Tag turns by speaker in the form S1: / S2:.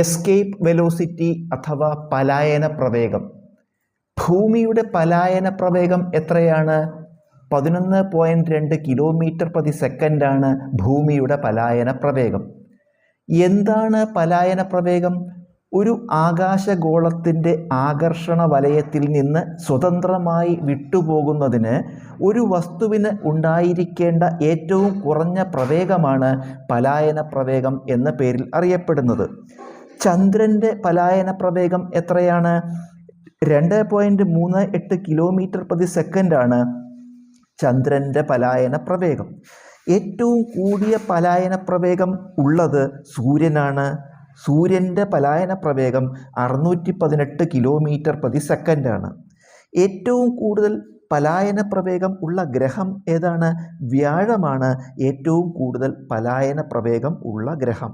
S1: Escape velocity അഥവാ പലായന പ്രവേഗം. ഭൂമിയുടെ പലായന പ്രവേഗം എത്രയാണ്? 11.2 km/s ആണ് ഭൂമിയുടെ പലായന പ്രവേഗം. എന്താണ് പലായന പ്രവേഗം? ഒരു ആകാശഗോളത്തിൻ്റെ ആകർഷണ വലയത്തിൽ നിന്ന് സ്വതന്ത്രമായി വിട്ടുപോകുന്നതിന് ഒരു വസ്തുവിന് ഉണ്ടായിരിക്കേണ്ട ഏറ്റവും കുറഞ്ഞ പ്രവേഗമാണ് പലായന പ്രവേഗം എന്ന പേരിൽ അറിയപ്പെടുന്നത്. ചന്ദ്രൻ്റെ പലായന പ്രവേഗം എത്രയാണ്? 2.38 km/s ആണ് ചന്ദ്രൻ്റെ പലായന പ്രവേഗം. ഏറ്റവും കൂടിയ പലായന പ്രവേഗം ഉള്ളത് സൂര്യനാണ്. സൂര്യൻ്റെ പലായന പ്രവേഗം 618 km/s ആണ്. ഏറ്റവും കൂടുതൽ പലായന പ്രവേഗം ഉള്ള ഗ്രഹം ഏതാണ്? വ്യാഴമാണ് ഏറ്റവും കൂടുതൽ പലായന പ്രവേഗം ഉള്ള ഗ്രഹം.